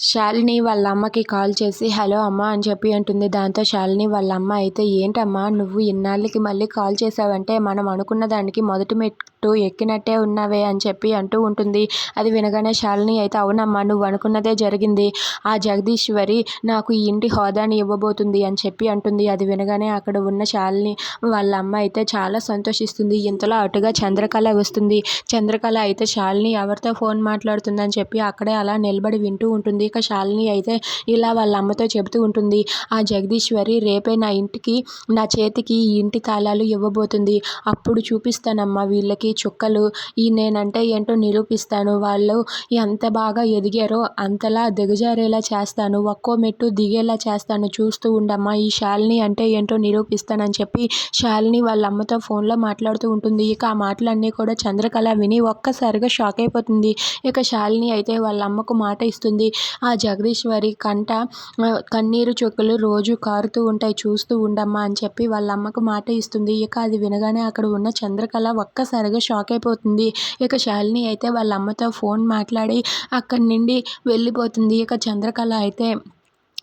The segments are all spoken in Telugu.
శాలిని వాళ్ళ అమ్మకి కాల్ చేసి హలో అమ్మ అని చెప్పి అంటుంది. దాంతో శాలిని వాళ్ళ అమ్మ అయితే ఏంటమ్మా నువ్వు ఇన్నాళ్ళకి మళ్ళీ కాల్ చేసావంటే మనం అనుకున్న దానికి మొదటి మెట్టు ఎక్కినట్టే ఉన్నావే అని చెప్పి అంటూ ఉంటుంది. అది వినగానే శాలిని అయితే అవునమ్మా నువ్వు అనుకున్నదే జరిగింది. ఆ జగదీశ్వరి నాకు ఈ ఇంటి హోదాని ఇవ్వబోతుంది అని చెప్పి అంటుంది. అది వినగానే అక్కడ ఉన్న శాలిని వాళ్ళ అమ్మ అయితే చాలా సంతోషిస్తుంది. ఇంతలో అటుగా చంద్రకళ వస్తుంది. చంద్రకళ అయితే శాలిని ఎవరితో ఫోన్ మాట్లాడుతుందని చెప్పి అక్కడే అలా నిలబడి వింటూ ఉంటుంది. ఇక శాలిని అయితే ఇలా వాళ్ళ అమ్మతో చెబుతూ ఉంటుంది. ఆ జగదీశ్వరి రేపే నా చేతికి ఈ ఇంటి తాళాలు ఇవ్వబోతుంది. అప్పుడు చూపిస్తానమ్మా వీళ్ళకి చుక్కలు. నేనంటే ఏంటో నిరూపిస్తాను. వాళ్ళు ఎంత బాగా ఎదిగారో అంతలా దిగజారేలా చేస్తాను. ఒక్కో మెట్టు దిగేలా చేస్తాను. చూస్తూ ఉండమ్మా ఈ శాలిని అంటే ఏంటో నిరూపిస్తానని చెప్పి శాలిని వాళ్ళ అమ్మతో ఫోన్లో మాట్లాడుతూ ఉంటుంది. ఇక ఆ మాటలన్నీ కూడా చంద్రకళ విని ఒక్కసారిగా షాక్ అయిపోతుంది. ఇక శాలిని అయితే వాళ్ళ అమ్మకు మాట ఇస్తుంది. ఆ జగదీశ్వరి కన్నీరు చుక్కలు రోజు కారుతూ ఉంటాయి. చూస్తూ ఉండమ్మా అని చెప్పి వాళ్ళ అమ్మకు మాట ఇస్తుంది. ఇక అది వినగానే అక్కడ ఉన్న చంద్రకళ ఒక్కసారిగా షాక్ అయిపోతుంది. ఇక శాలిని అయితే వాళ్ళ అమ్మతో ఫోన్ మాట్లాడి అక్కడి నుండి వెళ్ళిపోతుంది. ఇక చంద్రకళ అయితే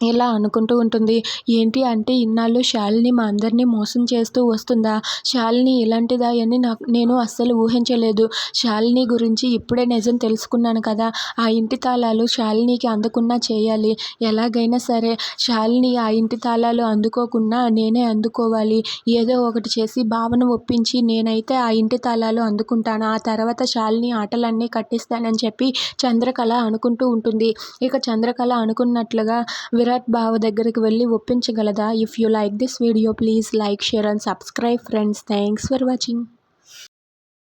ఇలా అనుకుంటూ ఉంటుంది. ఏంటి అంటే ఇన్నాళ్ళు శాలిని మా అందరినీ మోసం చేస్తూ వస్తుందా? శాలిని ఇలాంటిదా అని నేను అస్సలు ఊహించలేదు. శాలిని గురించి ఇప్పుడే నిజం తెలుసుకున్నాను కదా! ఆ ఇంటి తాళాలు శాలినికి అందకుండా చేయాలి. ఎలాగైనా సరే శాలిని ఆ ఇంటి తాళాలు అందుకోకున్నా నేనే అందుకోవాలి. ఏదో ఒకటి చేసి భావన ఒప్పించి నేనైతే ఆ ఇంటి తాళాలు అందుకుంటాను. ఆ తర్వాత శాలిని ఆటలన్నీ కట్టిస్తానని చెప్పి చంద్రకళ అనుకుంటూ ఉంటుంది. ఇక చంద్రకళ అనుకున్నట్లుగా విరాట్ బావ దగ్గరికి వెళ్ళి ఒప్పించగలదా? If you like this video please like, share and subscribe friends. Thanks for watching.